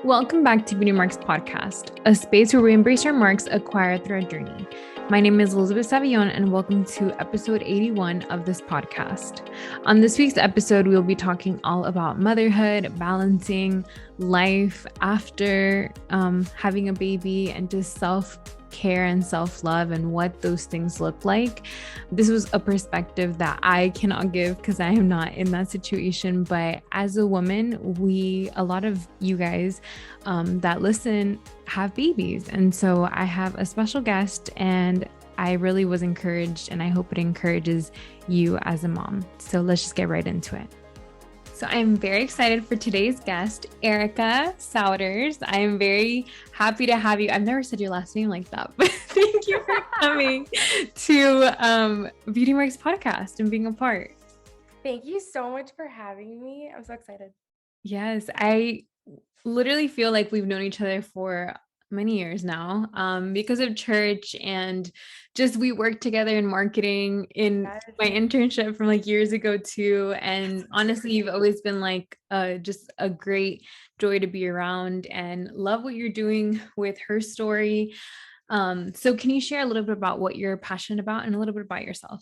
Welcome back to Beauty Marks Podcast, a space where we embrace our marks acquired through our journey. My name is Elizabeth Savillon, and welcome to episode 81 of this podcast. On this week's episode, we'll be talking all about motherhood, balancing life after having a baby, and just self-care and self-love and what those things look like. This was a perspective that I cannot give because I am not in that situation. But as a woman, a lot of you guys that listen have babies. And so I have a special guest, and I really was encouraged, and I hope it encourages you as a mom. So let's just get right into it. So I'm very excited for today's guest, Erika Souders. I am very happy to have you. I've never said your last name like that, but thank you for coming to Beauty Marks Podcast and being a part. Thank you so much for having me. I'm so excited. Yes, I literally feel like we've known each other for many years now because of church, and just we worked together in marketing in my internship from like years ago too. And honestly, you've always been like just a great joy to be around, and love what you're doing with her story. So can you share a little bit about what you're passionate about and a little bit about yourself?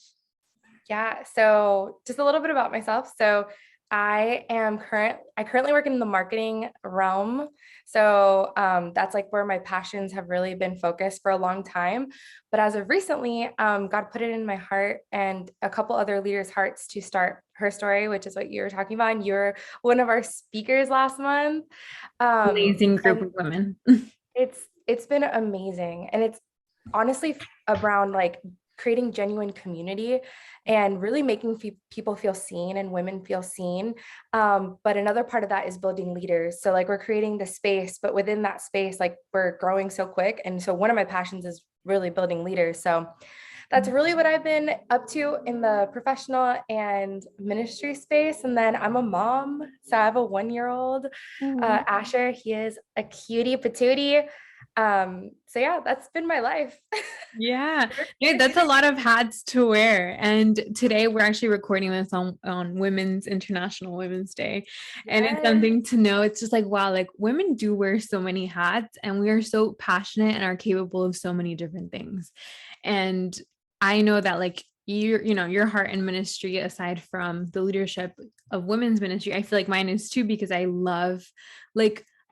Yeah, so just a little bit about myself. So I currently work in the marketing realm. So that's like where my passions have really been focused for a long time. But as of recently, God put it in my heart and a couple other leaders' hearts to start Her Story, which is what you were talking about. And you're one of our speakers last month. Amazing group of women. It's been amazing. And it's honestly around like creating genuine community and really making people feel seen and women feel seen. But another part of that is building leaders. So like we're creating the space, but within that space, like we're growing so quick. And so one of my passions is really building leaders. So that's really what I've been up to in the professional and ministry space. And then I'm a mom. So I have a 1-year-old, Asher. He is a cutie patootie. So yeah, that's been my life. Yeah, that's a lot of hats to wear. And today we're actually recording this on International Women's Day. And it's something to know. It's just like, wow, like women do wear so many hats, and we are so passionate and are capable of so many different things. And I know that like your heart in ministry, aside from the leadership of women's ministry, I feel like mine is too, because I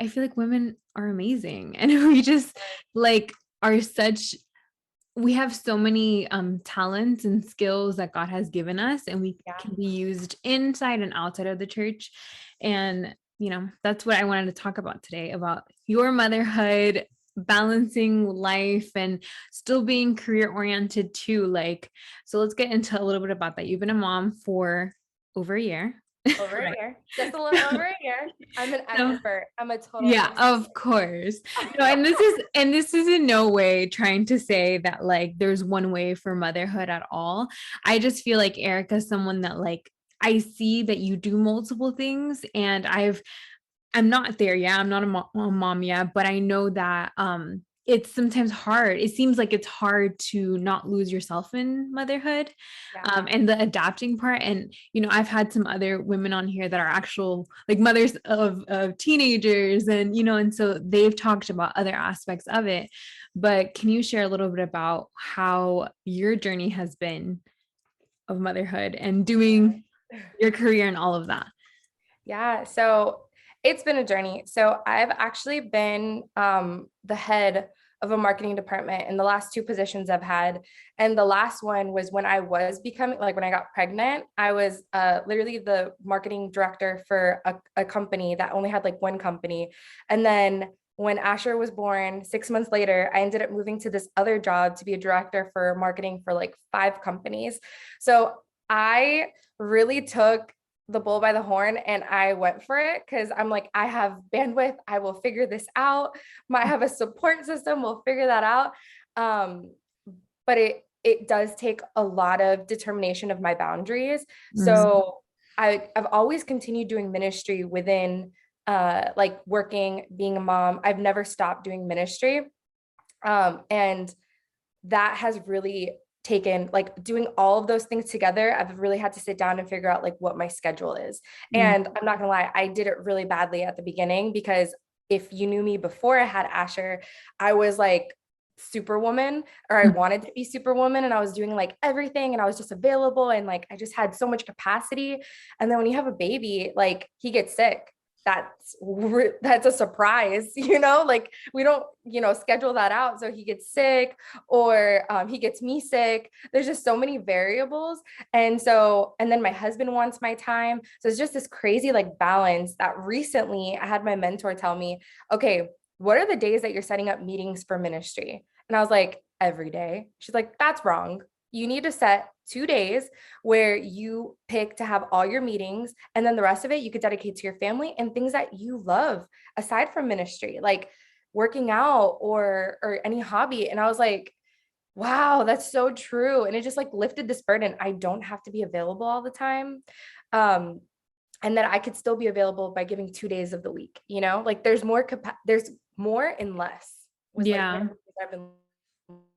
feel like women are amazing, and we just like we have so many talents and skills that God has given us, and we can be used inside and outside of the church. And that's what I wanted to talk about today, about your motherhood, balancing life, and still being career oriented too. So let's get into a little bit about that. You've been a mom for over a year. Over a year, just a little over a year. I'm an expert. I'm a total expert. Of course. No, and this is in no way trying to say that like there's one way for motherhood at all. I just feel like Erika is someone that like I see that you do multiple things, and I'm not there yet. I'm not a mom yet, but I know that it's sometimes hard. It seems like it's hard to not lose yourself in motherhood, and the adapting part. And, I've had some other women on here that are actual like mothers of teenagers, and so they've talked about other aspects of it. But can you share a little bit about how your journey has been of motherhood and doing your career and all of that? Yeah. So it's been a journey. So I've actually been the head of a marketing department in the last 2 positions I've had. And the last one was when I was becoming, like when I got pregnant, I was literally the marketing director for a company that only had like one company. And then when Asher was born, 6 months later, I ended up moving to this other job to be a director for marketing for like 5 companies. So I really took the bull by the horn and I went for it, because I'm like, I have bandwidth. I will figure this out. I have a support system. We'll figure that out. But it does take a lot of determination of my boundaries. So I've always continued doing ministry within like working, being a mom. I've never stopped doing ministry. And that has really taken, like doing all of those things together, I've really had to sit down and figure out like what my schedule is. And I'm not gonna lie, I did it really badly at the beginning because if you knew me before I had Asher, I was like superwoman, or I wanted to be superwoman, and I was doing like everything, and I was just available, and like I just had so much capacity. And then when you have a baby, like he gets sick, that's a surprise, like we don't, schedule that out. So he gets sick, or he gets me sick. There's just so many variables. And then my husband wants my time. So it's just this crazy like balance that recently I had my mentor tell me, okay, what are the days that you're setting up meetings for ministry? And I was like, every day. She's like, that's wrong. You need to set 2 days where you pick to have all your meetings, and then the rest of it you could dedicate to your family and things that you love aside from ministry, like working out or any hobby. And I was like, wow, that's so true. And it just like lifted this burden. I don't have to be available all the time. And that I could still be available by giving 2 days of the week, like there's more and less was like one of the things I've been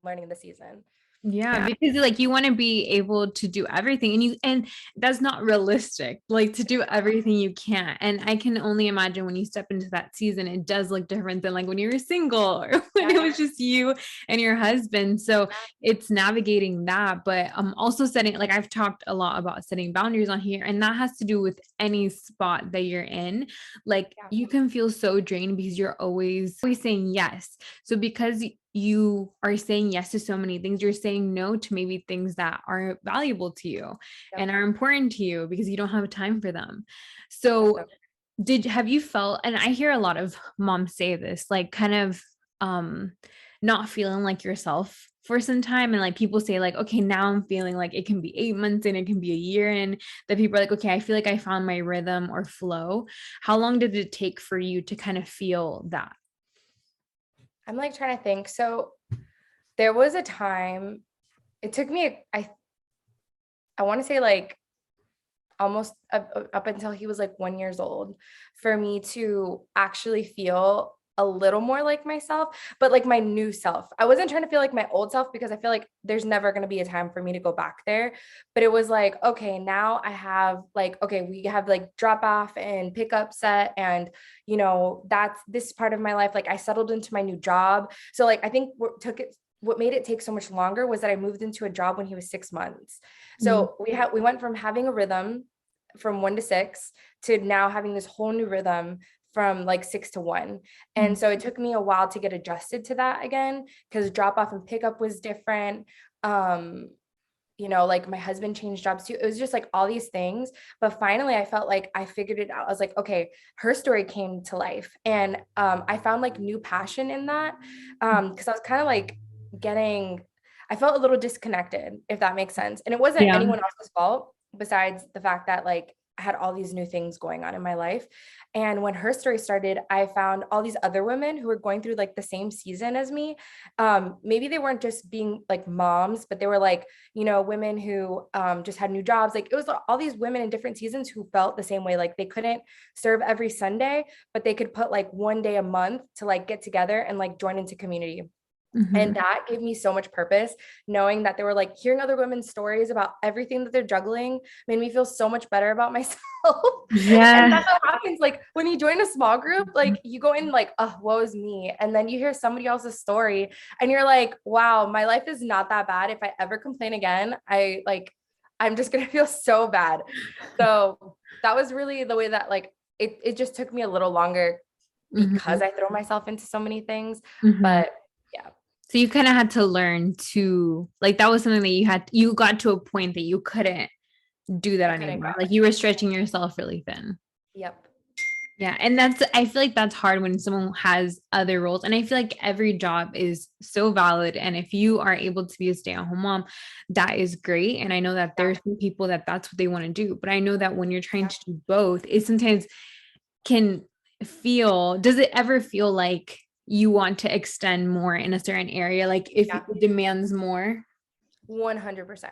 learning in the season. Yeah, because like you want to be able to do everything, and that's not realistic, like to do everything you can't. And I can only imagine when you step into that season, it does look different than like when you were single or when it was just you and your husband. So it's navigating that, but also setting, like I've talked a lot about setting boundaries on here, and that has to do with any spot that you're in. Like you can feel so drained because you're always saying yes. So because you are saying yes to so many things, you're saying no to maybe things that are valuable to you and are important to you because you don't have time for them. So have you felt, and I hear a lot of moms say this, like kind of not feeling like yourself for some time, and like people say like, okay, now I'm feeling like it can be 8 months and it can be a year, and that people are like, okay, I feel like I found my rhythm or flow. How long did it take for you to kind of feel that? I'm like trying to think. So there was a time, it took me, I want to say like almost up until he was like 1 year old for me to actually feel a little more like myself, but like my new self. I wasn't trying to feel like my old self because I feel like there's never going to be a time for me to go back there. But it was like, okay, now I have like, okay, we have like drop off and pick up set. And, that's this part of my life. Like I settled into my new job. So like, I think what made it take so much longer was that I moved into a job when he was 6 months. So we went from having a rhythm from 1 to 6 to now having this whole new rhythm from like 6 to 1. And so it took me a while to get adjusted to that again, because drop off and pickup was different. Like my husband changed jobs too. It was just like all these things. But finally I felt like I figured it out. I was like, okay, her story came to life. And I found like new passion in that. Because I was kind of like I felt a little disconnected, if that makes sense. And it wasn't anyone else's fault besides the fact that like I had all these new things going on in my life. And when her story started, I found all these other women who were going through like the same season as me. Maybe they weren't just being like moms, but they were like, women who just had new jobs. Like it was all these women in different seasons who felt the same way. Like they couldn't serve every Sunday, but they could put like one day a month to like get together and like join into community. And that gave me so much purpose, knowing that they were like hearing other women's stories about everything that they're juggling made me feel so much better about myself. And that's what happens. Like when you join a small group, like you go in like, oh, woe is me. And then you hear somebody else's story and you're like, wow, my life is not that bad. If I ever complain again, I'm just going to feel so bad. So that was really the way that like, it just took me a little longer because I throw myself into so many things, but yeah. So you kind of had to learn to, like, that was something that you got to a point that you couldn't do that anymore. Like you were stretching yourself really thin. Yep. Yeah. And I feel like that's hard when someone has other roles. And I feel like every job is so valid. And if you are able to be a stay-at-home mom, that is great. And I know that there's some people that's what they want to do. But I know that when you're trying to do both, it sometimes does it ever feel like you want to extend more in a certain area, like if it demands more? 100%.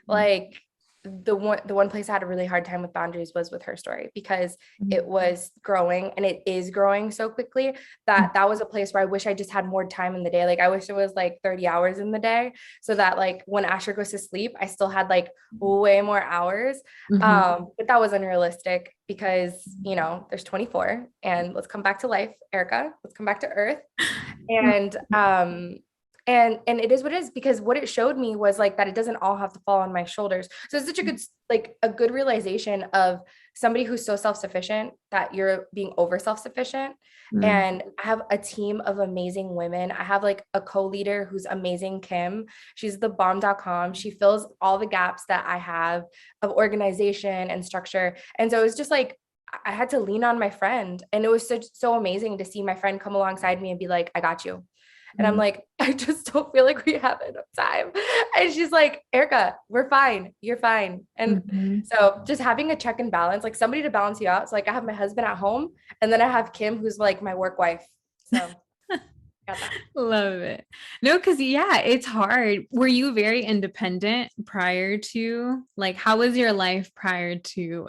Like the one place I had a really hard time with boundaries was with her story, because it Mhm. was growing, and it is growing so quickly that was a place where I wish I just had more time in the day. Like I wish it was like 30 hours in the day, so that like when Asher goes to sleep, I still had like way more hours. Mhm. But that was unrealistic because, there's 24, and let's come back to life, Erika. Let's come back to earth. And it is what it is, because what it showed me was like that it doesn't all have to fall on my shoulders. So it's such a good, like a good realization of somebody who's so self-sufficient that you're being over self-sufficient. Mhm. And I have a team of amazing women. I have like a co-leader who's amazing, Kim. She's the bomb.com. She fills all the gaps that I have of organization and structure. And so it's just like I had to lean on my friend, and it was so amazing to see my friend come alongside me and be like, I got you. And I'm Mhm. like, I just don't feel like we have enough time. And she's like, Erika, we're fine. You're fine. And Mhm. so just having a check and balance, like somebody to balance you out. So like I have my husband at home, and then I have Kim, who's like my work wife. So got that. Love it. No, because yeah, it's hard. Were you very independent prior to, like, how was your life prior to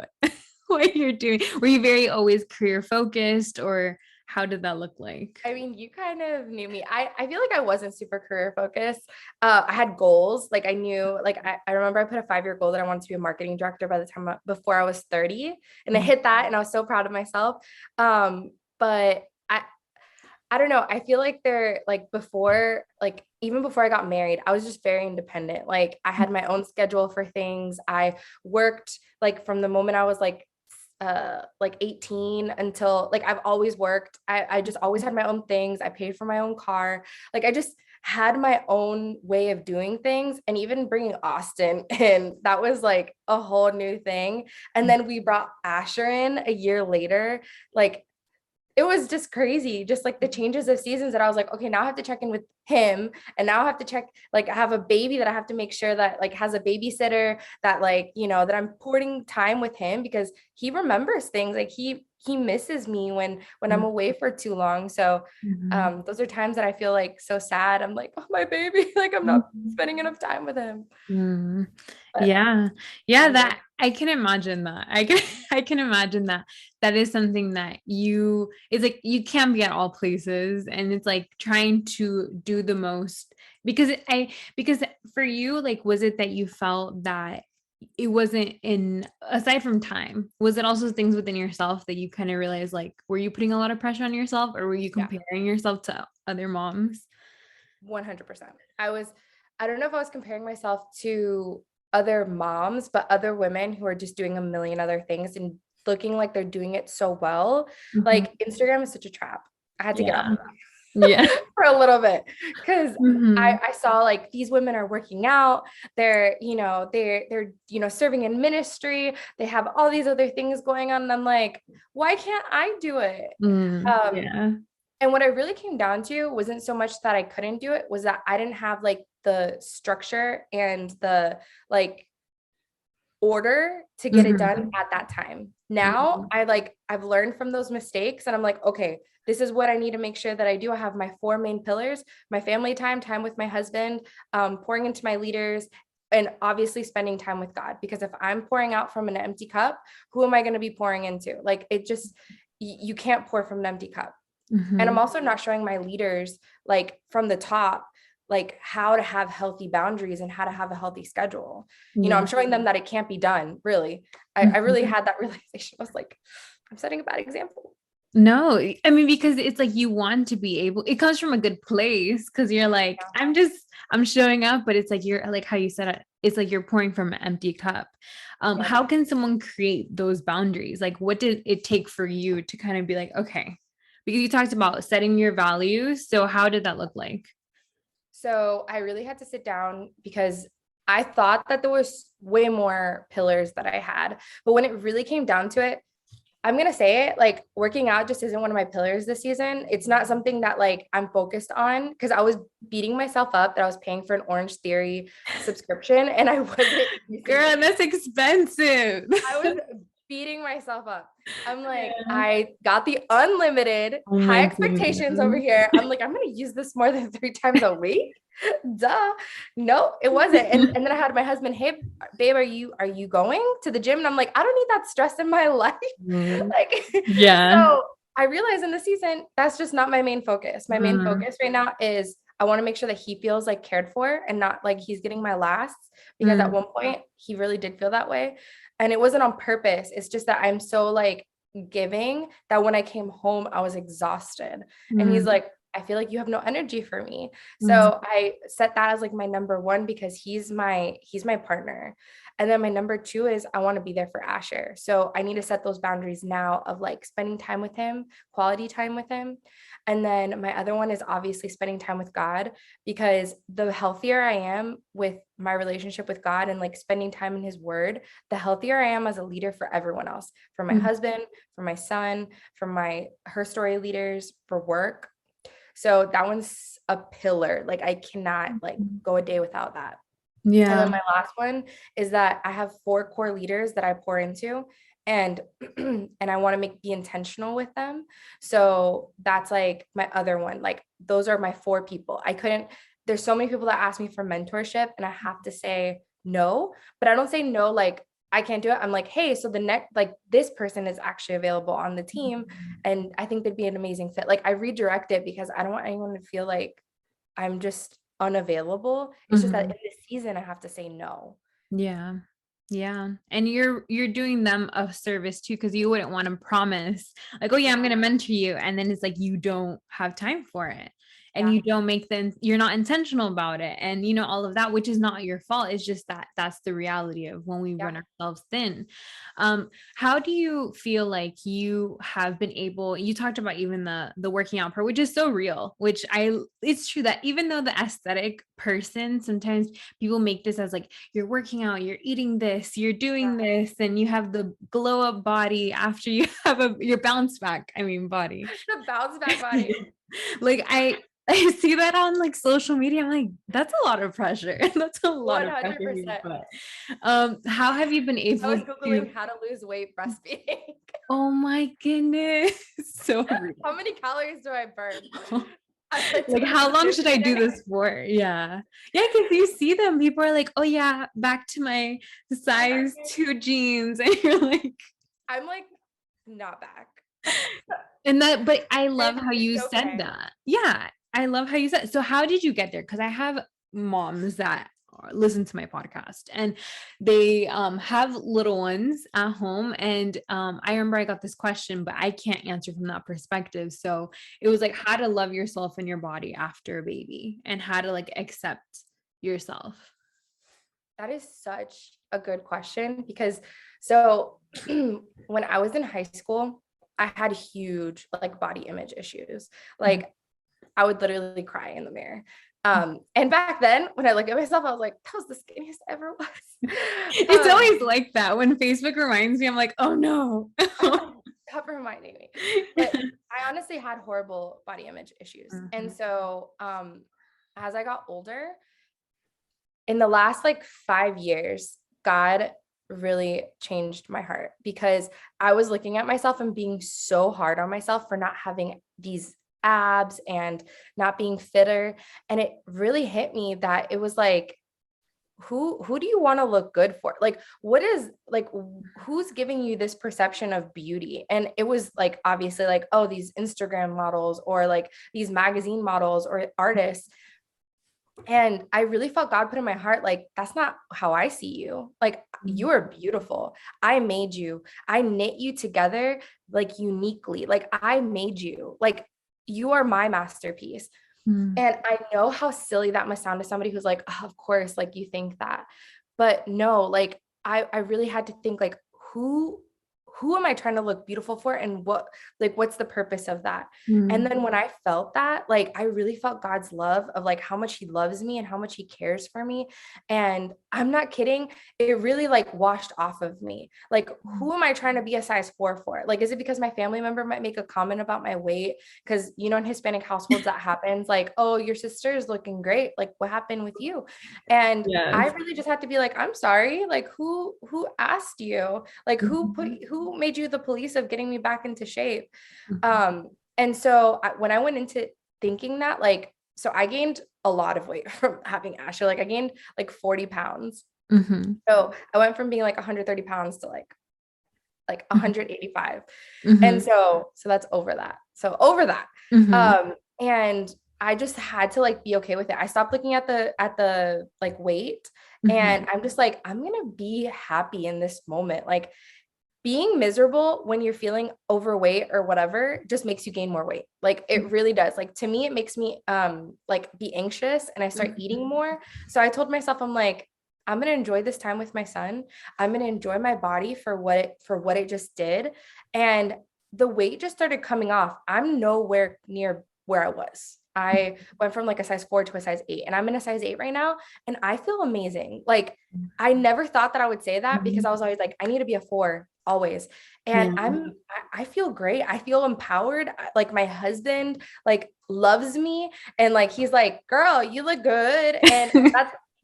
what you're doing? Were you very always career focused, or how did that look like? I mean, you kind of knew me. I feel like I wasn't super career focused. I had goals. Like I knew, like I remember I put a 5-year goal that I wanted to be a marketing director by the time before I was 30, and I Mhm. hit that, and I was so proud of myself. But I don't know. I feel like they're like before, like even before I got married, I was just very independent. Like I had my own schedule for things. I worked like from the moment I was like 18 until like I've always worked. I just always had my own things. I paid for my own car. Like I just had my own way of doing things, and even bringing Austin and that was like a whole new thing. And then we brought Asher in a year later. Like it was just crazy, just like the changes of seasons that I was like, okay, now I have to check in with him, and now I have to check, like I have a baby that I have to make sure that like has a babysitter, that like, that I'm pouring time with him, because he remembers things, like he misses me when I'm away for too long. So Mhm. those are times that I feel like so sad. I'm like, oh, my baby, like I'm not Mhm. spending enough time with him. Mm. But Yeah. Yeah, boundaries. that I can imagine that. I can I can imagine that. That is something that it's like you can't be at all places, and it's like trying to do the most because for you, like, was it that you felt that it wasn't in, aside from time, was it also things within yourself that you kind of realized, like, were you putting a lot of pressure on yourself, or were you Yeah. comparing yourself to other moms? 100%. I don't know if I was comparing myself to other moms, but other women who are just doing a million other things and looking like they're doing it so well. Mhm. Like Instagram is such a trap. I had to get off Yeah. of Yeah. that for a little bit, because Mhm. I saw like these women are working out, they're serving in ministry, they have all these other things going on. And I'm like, why can't I do it? Um, Yeah. and what I really came down to wasn't so much that I couldn't do it, was that I didn't have like the structure and the like order to get it done Mhm. at that time. Now Mhm. I've learned from those mistakes, and I'm like, okay, this is what I need to make sure that I do. I have my 4 main pillars: my family time with my husband, pouring into my leaders, and obviously spending time with God. Because if I'm pouring out from an empty cup, who am I going to be pouring into? Like it just, you can't pour from an empty cup. And I'm Mhm. also not showing my leaders like from the top, like how to have healthy boundaries and how to have a healthy schedule. I'm Yeah. showing them that it can't be done, really. I Mhm. really had that realization. I was like, I'm setting a bad example. No, I mean, because it's like you want to be able, it comes from a good place because you're like, Yeah. I'm showing up, but it's like you're like how you said it, it's like you're pouring from an empty cup. Yep. How can someone create those boundaries? Like, what did it take for you to kind of be like, okay, because you talked about setting your values. So, how did that look like? So I really had to sit down, because I thought that there was way more pillars that I had. But when it really came down to it, I'm gonna say it, like working out just isn't one of my pillars this season. It's not something that like I'm focused on, because I was beating myself up that I was paying for an Orange Theory subscription and I wasn't using Girl, it. that's expensive. I was beating myself up. I'm like, I got the unlimited Oh high my expectations goodness. over here. I'm like, I'm going to use this more than 3 times a week. Duh. No, it wasn't. And then I had my husband, hey, babe, are you going to the gym? And I'm like, I don't need that stress in my life. Like, Yeah. so I realized in the season, that's just not my main focus. My main focus right now is I want to make sure that he feels like cared for and not like he's getting my last, because at one point he really did feel that way. And it wasn't on purpose. It's just that I'm so like giving that when I came home, I was exhausted. And he's like, I feel like you have no energy for me. So I set that as like my number one, because he's my partner. And then my number two is I want to be there for Asher. So I need to set those boundaries now of like spending time with him, quality time with him. And then my other one is obviously spending time with God, because the healthier I am with my relationship with God and like spending time in his word, the healthier I am as a leader for everyone else, for my husband, for my son, for my Her Story leaders, for work. So that one's a pillar. Like I cannot like go a day without that. Yeah. And then my last one is that I have 4 core leaders that I pour into, and I want to be intentional with them. So that's like my other one. Like those are my 4 people. There's so many people that ask me for mentorship and I have to say no, but I don't say no like I can't do it. I'm like, hey, so the next, like this person is actually available on the team and I think they'd be an amazing fit. Like I redirect it because I don't want anyone to feel like I'm just unavailable. It's just that in this season I have to say no. Yeah. Yeah. And you're doing them a service too, because you wouldn't want to promise like, oh yeah, I'm going to mentor you. And then it's like, you don't have time for it. And you don't you're not intentional about it. And all of that, which is not your fault. It's just that's the reality of when we run ourselves thin. How do you feel like you have been able, you talked about even the working out part, which is so real, it's true that even though the aesthetic person, sometimes people make this as like, you're working out, you're eating this, you're doing this, and you have the glow up body after you have your bounce back, body. The bounce back body. Like I see that on like social media. I'm like, that's a lot of pressure. That's a lot of pressure. 100%. How have you been able I was Googling how to lose weight breastfeeding. Oh my goodness. So real. How many calories do I burn? Like, how long should I do this for? Yeah. Yeah, because you see them, people are like, oh yeah, back to my size 2 jeans. And you're like, I'm like, not back. But I love how you said that. Yeah. I love how you said. So how did you get there? Because I have moms that listen to my podcast and they have little ones at home. And I remember I got this question, but I can't answer from that perspective. So it was like how to love yourself and your body after a baby and how to like accept yourself. That is such a good question because so when I was in high school, I had huge like body image issues. Like I would literally cry in the mirror. And back then when I look at myself, I was like, that was the skinniest I ever was. It's always like that. When Facebook reminds me, I'm like, oh no. Stop reminding me. But I honestly had horrible body image issues. And so as I got older, in the last like 5 years, God really changed my heart because I was looking at myself and being so hard on myself for not having these abs and not being fitter. And it really hit me that it was like, who do you want to look good for? Like, what is like, who's giving you this perception of beauty? And it was like, obviously like, oh, these Instagram models or like these magazine models or artists. And I really felt God put in my heart, like, that's not how I see you. Like, you are beautiful. I made you. I knit you together, like, uniquely. Like, I made you. Like, you are my masterpiece. And I know how silly that must sound to somebody who's like, oh, of course, like, you think that. But no, like, I really had to think, like, who am I trying to look beautiful for? And what's the purpose of that? Mm-hmm. And then when I felt that, like, I really felt God's love of like how much he loves me and how much he cares for me. And I'm not kidding. It really like washed off of me. Like, who am I trying to be a size 4 for? Like, is it because my family member might make a comment about my weight? Because, you know, in Hispanic households that happens, like, oh, your sister is looking great. Like, what happened with you? And I Yes. really just had to be like, I'm sorry. Like, who asked you? Like, who made you the police of getting me back into shape? Mm-hmm. And so when I went into thinking that, like, so I gained a lot of weight from having Asher. Like, I gained like 40 pounds. Mm-hmm. So I went from being like 130 pounds to like 185. And Mm-hmm. so that's over that. So over that. Mm-hmm. And I just had to like be okay with it. I stopped looking at the like weight, Mm-hmm. and I'm just like, I'm gonna be happy in this moment. Like, being miserable when you're feeling overweight or whatever just makes you gain more weight. Like, it really does. Like, to me, it makes me like be anxious, and I start eating more. So I told myself, I'm like, I'm going to enjoy this time with my son. I'm going to enjoy my body for what it just did. And the weight just started coming off. I'm nowhere near where I was. I went from like a size 4 to a size 8, and I'm in a size 8 right now, and I feel amazing. Like, I never thought that I would say that, because I was always like, I need to be a 4 always. And Yeah. I feel great. I feel empowered. Like, my husband like loves me, and like he's like, girl, you look good. And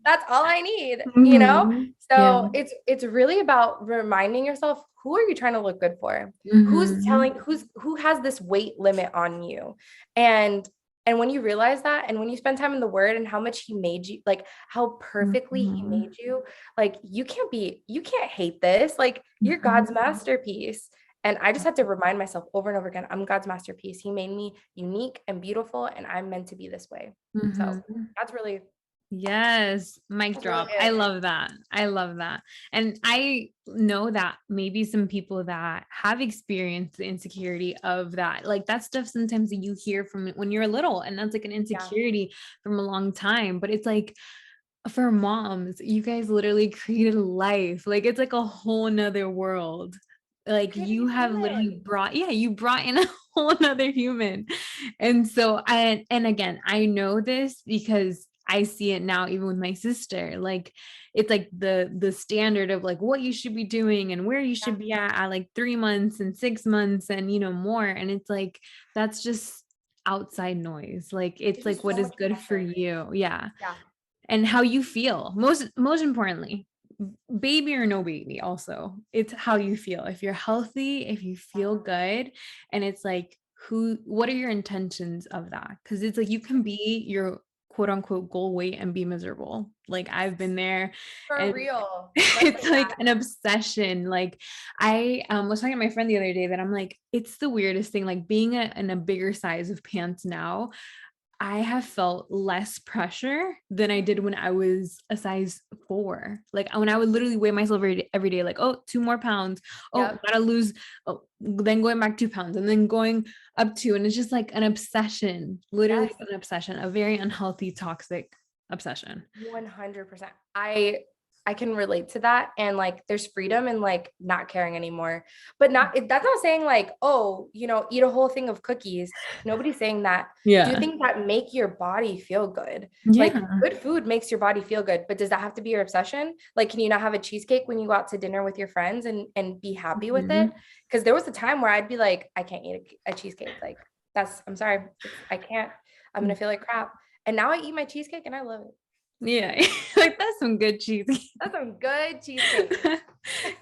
that's all I need, you know? Mm-hmm. Yeah. So it's really about reminding yourself, who are you trying to look good for? Mm-hmm. Who has this weight limit on you? And when you realize that, and when you spend time in the word and how much he made you, like how perfectly he Mm-hmm. made you, like you can't hate this. Like, you're God's masterpiece. And I just had to remind myself over and over again, I'm God's masterpiece. He made me unique and beautiful, and I'm meant to be this way. So Mm-hmm. that's really, Yes, mic that's really drop. I it. love that. I love that. And I know that maybe some people that have experienced the insecurity of that, like that stuff sometimes that you hear from when you're little, and that's like an Yeah. insecurity from a long time. But it's like for moms, you guys literally created life. Like it's like a whole nother world. You Like created you a have human. literally brought, yeah, you brought in a whole nother human. And so and again, I know this because I see it now even with my sister. Like it's like the standard of like what you should be doing and where you Yeah. should be at like 3 months and 6 months and more. And it's like that's just outside noise. Like it's It's like just what so is much good for pressure. you. Yeah. Yeah. And how you feel. Most importantly, baby or no baby, also it's how you feel. If you're healthy, if you feel good, and it's like what are your intentions of that? Because it's like you can be your quote unquote goal weight and be miserable. Like I've been there, For and real. Let's it's say like that. an obsession. Like I was talking to my friend the other day that I'm like, it's the weirdest thing, like being in a bigger size of pants now. I have felt less pressure than I did when I was a size 4. Like when I would literally weigh myself every day, like, oh, 2 more pounds. Oh, Yep. gotta lose. Oh, then going back 2 pounds and then going up 2. And it's just like an obsession, literally Yes. an obsession, a very unhealthy, toxic obsession. 100%. I can relate to that. And like, there's freedom in like not caring anymore, but that's not saying like, oh, eat a whole thing of cookies. Nobody's saying that. Do Yeah. things that make your body feel good. Like, Yeah. good food makes your body feel good, but does that have to be your obsession? Like, can you not have a cheesecake when you go out to dinner with your friends and be happy with it? Mhm. Because there was a time where I'd be like, I can't eat a cheesecake. Like, I'm sorry. I can't, I'm going to feel like crap. And now I eat my cheesecake and I love it. Yeah. Like that's some good cheese. That's some good cheesecake.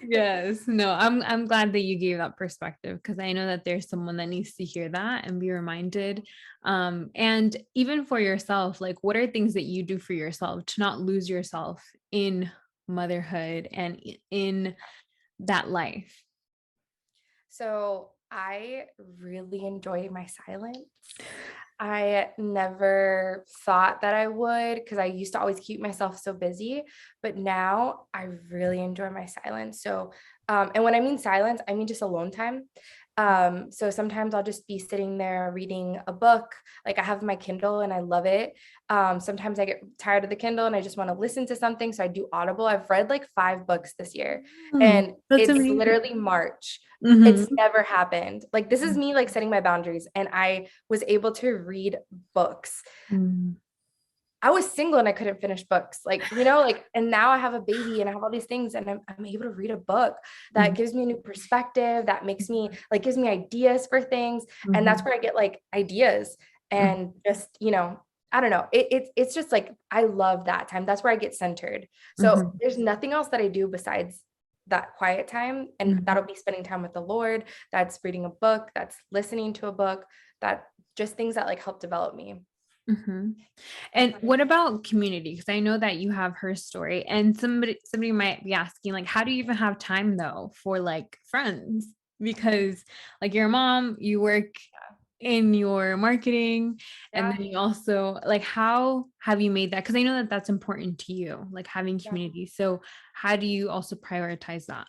Yes. No, I'm glad that you gave that perspective because I know that there's someone that needs to hear that and be reminded. And even for yourself, like what are things that you do for yourself to not lose yourself in motherhood and in that life? So I really enjoy my silence. I never thought that I would, because I used to always keep myself so busy, but now I really enjoy my silence. So, and when I mean silence, I mean just alone time. So sometimes I'll just be sitting there reading a book. Like I have my Kindle and I love it. Sometimes I get tired of the Kindle and I just want to listen to something. So I do Audible. I've read like 5 books this year, and That's it's amazing. literally March. It's Mm-hmm. never happened. Like this is me like setting my boundaries, and I was able to read books. Mm-hmm. I was single and I couldn't finish books. Like, like, and now I have a baby and I have all these things, and I'm able to read a book that gives me a new perspective, that makes me like, gives me ideas for things. And that's Mm-hmm. where I get like ideas and just, I don't know. It's just like, I love that time. That's where I get centered. So Mm-hmm. there's nothing else that I do besides that quiet time. And Mm-hmm. that'll be spending time with the Lord. That's reading a book, that's listening to a book, that just things that like help develop me. Mm-hmm. And what about community? Because I know that you have her story, and somebody might be asking, like, how do you even have time though for like friends? Because like your mom, you work in your marketing, and Yeah. then you also like, how have you made that? Because I know that that's important to you, like having Yeah. community. So how do you also prioritize that?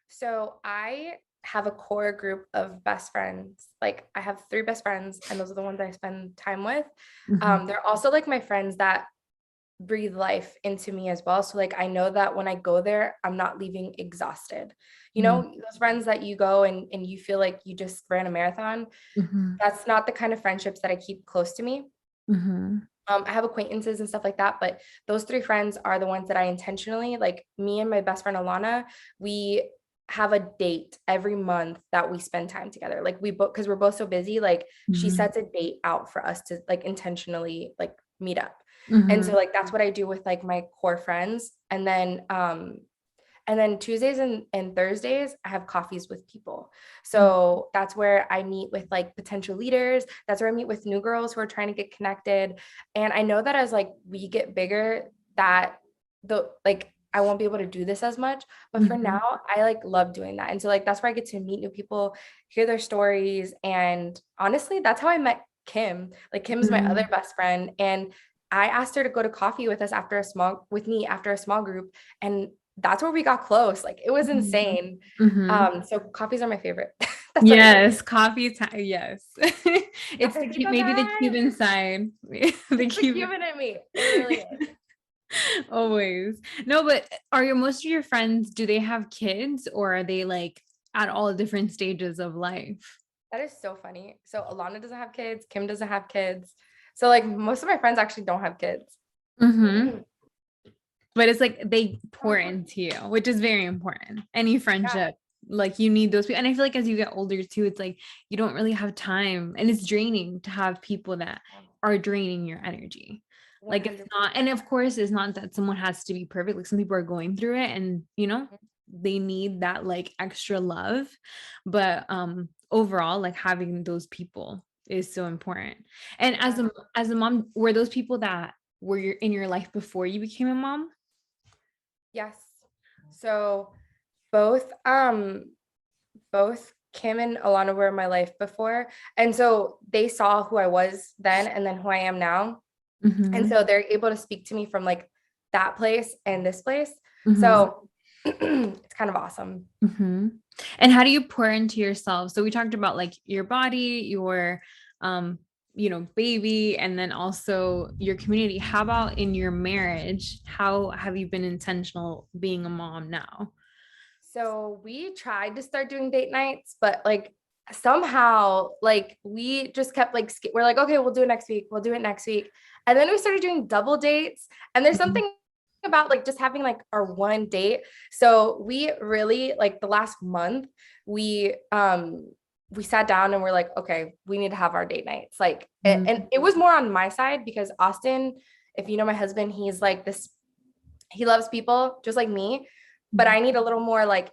So I have a core group of best friends. Like I have 3 best friends, and those are the ones I spend time with. Mm-hmm. They're also like my friends that breathe life into me as well. So like I know that when I go there, I'm not leaving exhausted. Those friends that you go and you feel like you just ran a marathon. Mm-hmm. That's not the kind of friendships that I keep close to me. Mm-hmm. I have acquaintances and stuff like that, but those 3 friends are the ones that I intentionally, like me and my best friend Alana, we have a date every month that we spend time together. Like we both, because we're both so busy, like she Mm-hmm. sets a date out for us to like intentionally like meet up. And Mm-hmm. so like that's what I do with like my core friends. And then Tuesdays and Thursdays, I have coffees with people. So that's where I meet with like potential leaders. That's where I meet with new girls who are trying to get connected. And I know that as like we get bigger, that the like I won't be able to do this as much. But for Mm-hmm. now, I like love doing that. And so like that's where I get to meet new people, hear their stories. And honestly, that's how I met Kim. Like Kim's my other Mm-hmm. best friend. And I asked her to go to coffee with us with me after a small group. And that's where we got close. Like it was insane. Mm-hmm. So coffees are my favorite. That's what I say. Yes, coffee time. Yes. It's the Because maybe the I, Cuban side. The it's the Cuban. Cuban in me. It really is. Always. No, but are your most of your friends, do they have kids, or are they like at all different stages of life? That is so funny. So Alana doesn't have kids. Kim doesn't have kids. So like most of my friends actually don't have kids. Mm-hmm. But it's like they pour into you, which is very important. Any Yeah, friendship, like you need those people. And I feel like as you get older too, it's like you don't really have time, and it's draining to have people that are draining your energy. Like it's 100%. not, and of course, it's not that someone has to be perfect. Like some people are going through it, and they need that like extra love. But overall, like having those people is so important. And Yeah. as a mom, were those people that were in your life before you became a mom? Yes. So both both Kim and Alana were in my life before. And so they saw who I was then and then who I am now. And Mhm. so they're able to speak to me from like that place and this place. Mhm. So it's kind of awesome. Mhm. And how do you pour into yourself? So we talked about like your body, your um, baby, and then also your community. How about in your marriage? How have you been intentional being a mom now? So we tried to start doing date nights, but like somehow like we just kept like we're like, okay, we'll do it next week. We'll do it next week. And then we started doing double dates. And there's Mhm. something about like just having like our one date. So we really like the last month, we sat down and we're like, okay, we need to have our date nights. Like and Mhm. it was more on my side because Austin, if you know my husband, he's like this, he loves people just like me, but I need a little more like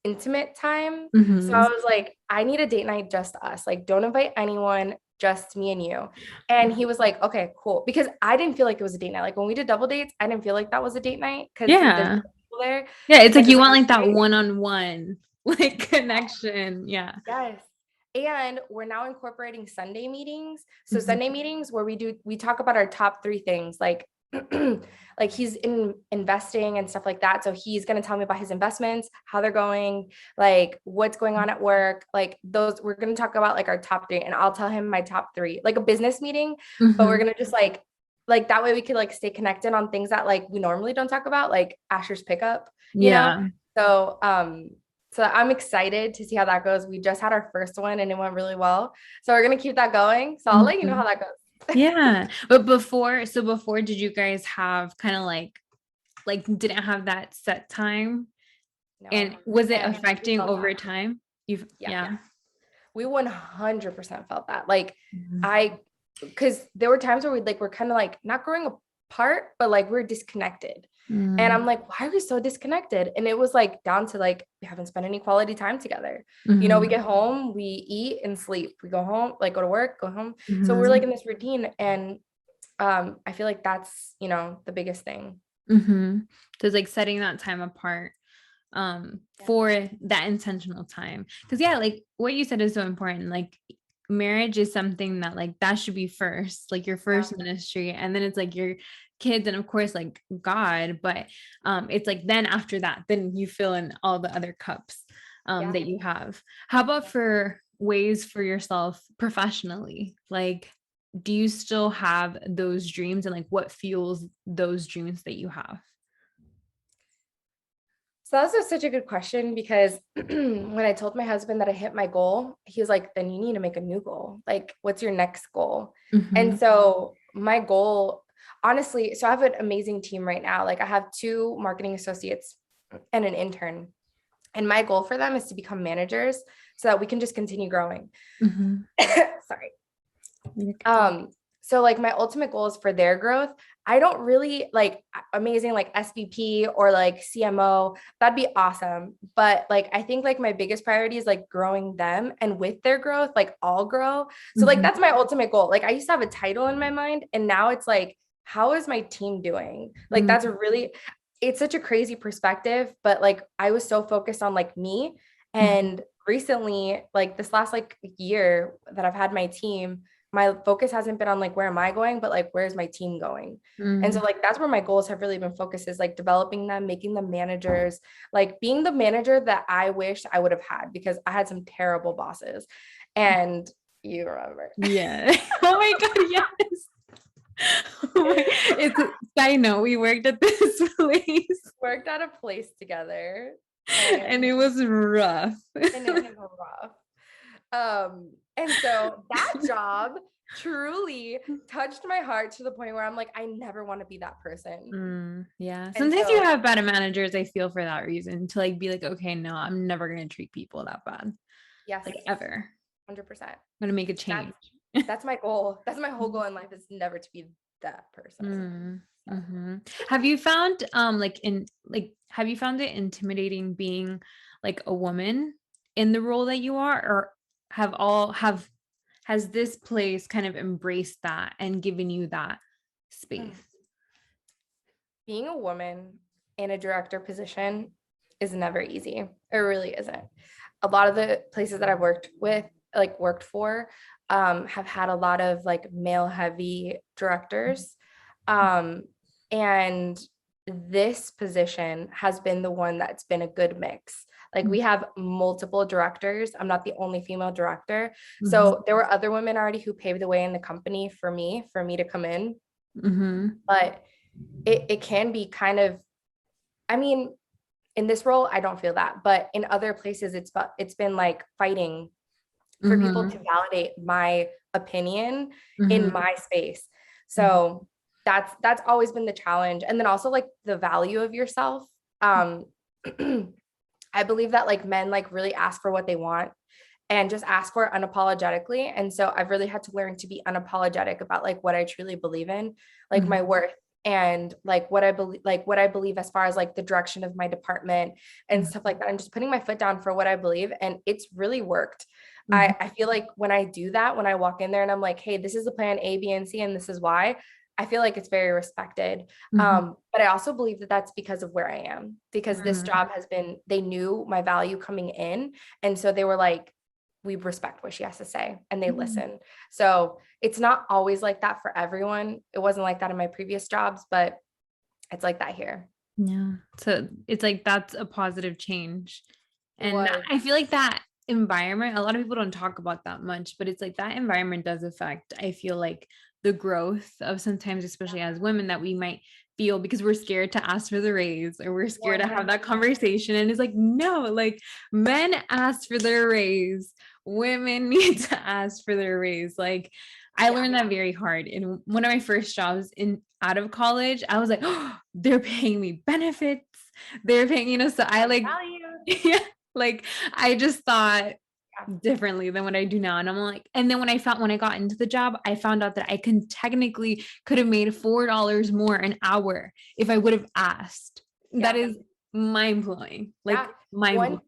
intimate time. So I Mhm. was like, I need a date night just us. Like, don't invite anyone, just me and you. And he was like, okay, cool. Because I didn't feel like it was a date night. Like when we did double dates, I didn't feel like that was a date night because there's Yeah. people there. Yeah, it's like And you so want it was like that great. one-on-one like connection. Yeah. Yes. And we're now incorporating Sunday meetings. So Mhm. Sunday meetings where we talk about our top 3 things, like like he's in investing and stuff like that. So he's going to tell me about his investments, how they're going, like what's going on at work, like those, we're going to talk about like our top three, and I'll tell him my top three, like a business meeting, but we're going to just like that way we could like stay connected on things that like we normally don't talk about, like Asher's pickup, you know? So, so I'm excited to see how that goes. We just had our first one and it went really well. So we're going to keep that going. So I'll let you know how that goes. Yeah. But before did you guys have kind of like didn't have that set time? No. And was it And affecting over time? Yeah. We 100% felt that. Like because there were times where we're kind of like not growing apart, but like we're disconnected. And I'm like, why are we so disconnected? And it was like down to like, we haven't spent any quality time together. You know, we get home, we eat and sleep. We go home, like go to work, go home. So we're like in this routine. And I feel like that's, you know, the biggest thing. So it's like setting that time apart for that intentional time. Because like what you said is so important. Like marriage is something that like that should be first, like your first ministry, and then it's like your kids, and of course like God, but it's like then after that then you fill in all the other cups that you have. How about for ways for yourself professionally? Like do you still have those dreams, and like what fuels those dreams that you have? So that's just such a good question, because when I told my husband that I hit my goal, he was like, then you need to make a new goal. Like, what's your next goal? And so my goal, honestly, so I have an amazing team right now. Like I have 2 marketing associates and an intern. And my goal for them is to become managers so that we can just continue growing. Sorry. So like my ultimate goal is for their growth. I don't really like amazing like SVP or like CMO. That'd be awesome. But like I think like my biggest priority is like growing them, and with their growth, like I'll grow. So like that's my ultimate goal. Like I used to have a title in my mind, and now it's like, how is my team doing? Like that's a really, it's such a crazy perspective, but like I was so focused on like me. And recently, like this last like year that I've had my team, my focus hasn't been on like where am I going, but like where's my team going. And so like that's where my goals have really been focused, is like developing them, making them managers, like being the manager that I wish I would have had, because I had some terrible bosses. And you remember. Yeah. Oh my God, yes. It's a side note, we worked at this place. Worked at a place together. And it was rough. And so that job truly touched my heart to the point where I'm like, I never want to be that person. Yeah. Sometimes you have bad managers, I feel, for that reason, to like be like, okay, no, I'm never going to treat people that bad. Yes. Like ever. 100%. I'm going to make a change. That's my goal. That's my whole goal in life, is never to be that person. Have you found have you found it intimidating being like a woman in the role that you are, or has this place kind of embraced that and given you that space? Being a woman in a director position is never easy. It really isn't. A lot of the places that I've worked for have had a lot of like male heavy directors. And this position has been the one that's been a good mix. Like we have multiple directors. I'm not the only female director. So there were other women already who paved the way in the company for me to come in. But it can be kind of, I mean, in this role, I don't feel that, but in other places, it's been like fighting for people to validate my opinion in my space. So that's always been the challenge. And then also like the value of yourself. I believe that like men like really ask for what they want and just ask for it unapologetically. And so I've really had to learn to be unapologetic about like what I truly believe in, like my worth, and like what I believe as far as like the direction of my department and stuff like that. And just putting my foot down for what I believe. And it's really worked. I feel like when I do that, when I walk in there and I'm like, hey, this is the plan A, B, and C, and this is why, I feel like it's very respected. But I also believe that that's because of where I am, because this job has been, they knew my value coming in. And so they were like, we respect what she has to say and they listen. So it's not always like that for everyone. It wasn't like that in my previous jobs, but it's like that here. Yeah. So it's like, that's a positive change. And Was. I feel like that environment, a lot of people don't talk about that much, but it's like that environment does affect, I feel like, the growth of sometimes, especially as women, that we might feel because we're scared to ask for the raise or we're scared to have that 100%. conversation. And it's like, no, like men ask for their raise, women need to ask for their raise. Like I learned that very hard in one of my first jobs out of college. I was like, oh, they're paying me benefits. They're paying, so I like, yeah, like I just thought differently than what I do now. And I'm like, and then when I got into the job, I found out that I could have made $4 more an hour if I would have asked. That is mind blowing. Like mind blowing.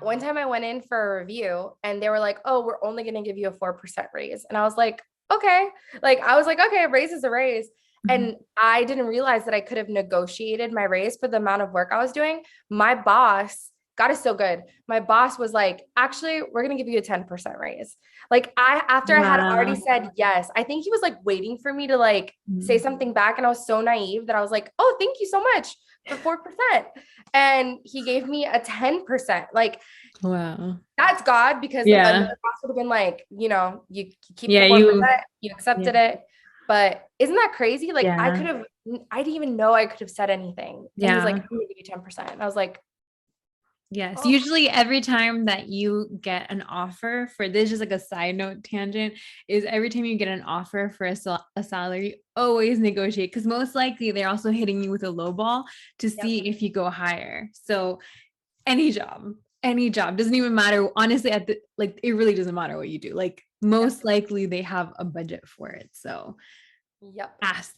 One time I went in for a review and they were like, oh, we're only going to give you a 4% raise. And I was like, okay. Like, I was like, okay, a raise is a raise. And I didn't realize that I could have negotiated my raise for the amount of work I was doing. My boss, God is so good. My boss was like, actually, we're going to give you a 10% raise. Like after I had already said yes, I think he was like waiting for me to like say something back. And I was so naive that I was like, oh, thank you so much for 4%. And he gave me a 10%. Like, wow, that's God, because like another boss would have been like, you keep the 4%, you accepted it. But isn't that crazy? Like I didn't even know I could have said anything. And he's like, I'm gonna give you 10%. And I was like, yes. Usually every time that you get an offer for this, just like a side note tangent, is every time you get an offer for a salary, always negotiate, because most likely they're also hitting you with a low ball to see if you go higher. So any job doesn't even matter. Honestly, it really doesn't matter what you do. Like most likely they have a budget for it. So ask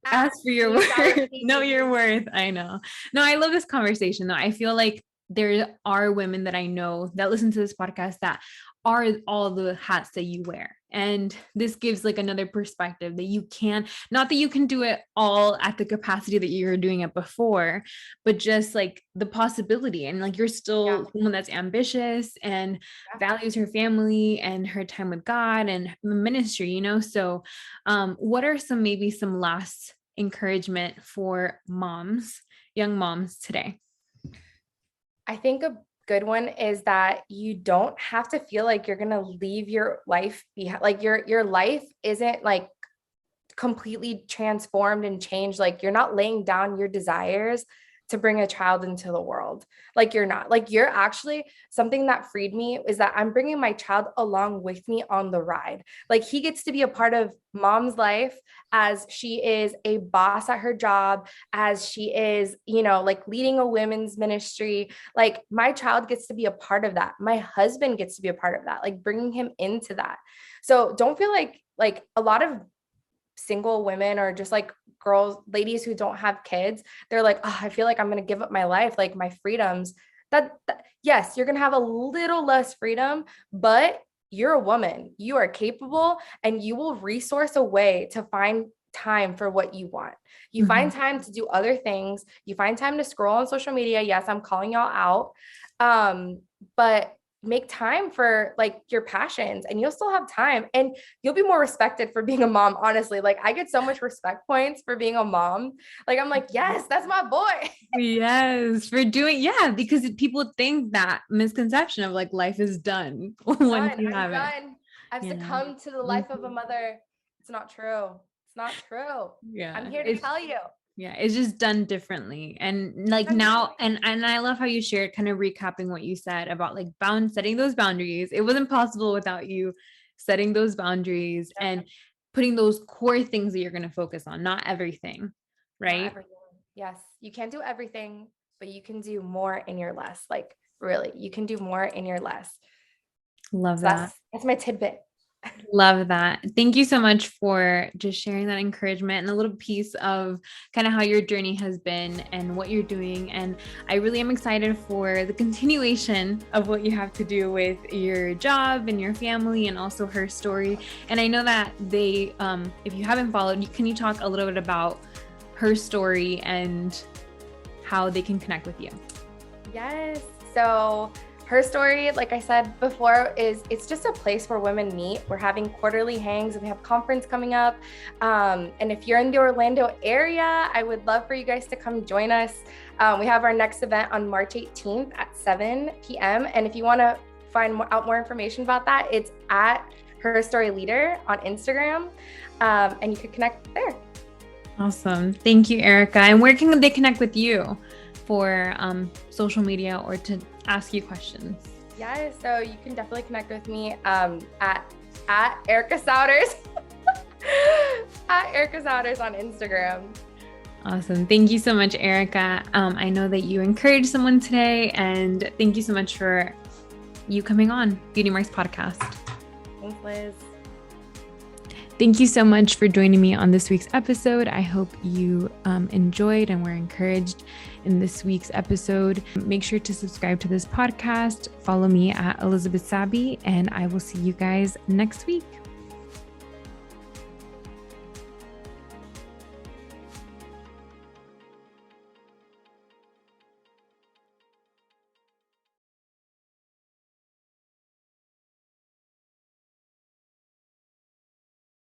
for your worth. Know your worth. I know. No, I love this conversation though. I feel like there are women that I know that listen to this podcast that are all the hats that you wear. And this gives like another perspective that you can, not that you can do it all at the capacity that you were doing it before, but just like the possibility. And like, you're still someone that's ambitious and values her family and her time with God and ministry, So what are maybe some last encouragement for moms, young moms today? I think a good one is that you don't have to feel like you're going to leave your life behind. Like your life isn't like completely transformed and changed. Like you're not laying down your desires to bring a child into the world. Like you're not. Like you're actually, something that freed me is that I'm bringing my child along with me on the ride. Like he gets to be a part of mom's life as she is a boss at her job, as she is, like leading a women's ministry. Like my child gets to be a part of that. My husband gets to be a part of that, like bringing him into that. So don't feel like a lot of single women or just like ladies who don't have kids, they're like, oh, I feel like I'm going to give up my life, like my freedoms. That yes, you're going to have a little less freedom, but you're a woman, you are capable, and you will resource a way to find time for what you want. You find time to do other things. You find time to scroll on social media. Yes, I'm calling y'all out. But make time for like your passions, and you'll still have time, and you'll be more respected for being a mom. Honestly, like I get so much respect points for being a mom. Like I'm like, yes, that's my boy. Yes, for doing, because people think that misconception of like life is done once you have it. I've succumbed to the life of a mother. It's not true. It's not true. I'm here to tell you. Yeah, it's just done differently. And like now, and I love how you shared, kind of recapping what you said about like setting those boundaries. It wasn't possible without you setting those boundaries and putting those core things that you're going to focus on, not everything, right? Not everything. Yes, you can't do everything, but you can do more in your less. Like really, you can do more in your less. Love that. That's my tidbit. Love that. Thank you so much for just sharing that encouragement and a little piece of kind of how your journey has been and what you're doing. And I really am excited for the continuation of what you have to do with your job and your family and also her story. And I know that if you haven't followed, can you talk a little bit about her story and how they can connect with you? Yes. So Her story, like I said before, it's just a place where women meet. We're having quarterly hangs and we have a conference coming up. And if you're in the Orlando area, I would love for you guys to come join us. We have our next event on March 18th at 7 p.m. And if you want to find out more information about that, it's at Her Story Leader on Instagram. And you could connect there. Awesome. Thank you, Erika. And where can they connect with you for social media or to ask you questions? Yeah, so you can definitely connect with me at Erika Souders, at Erika Souders on Instagram. Awesome. Thank you so much, Erika. I know that you encouraged someone today, and thank you so much for you coming on Beauty Marks Podcast. Thanks, Liz. Thank you so much for joining me on this week's episode. I hope you enjoyed and were encouraged in this week's episode. Make sure to subscribe to this podcast. Follow me at Elizabeth Sabi, and I will see you guys next week.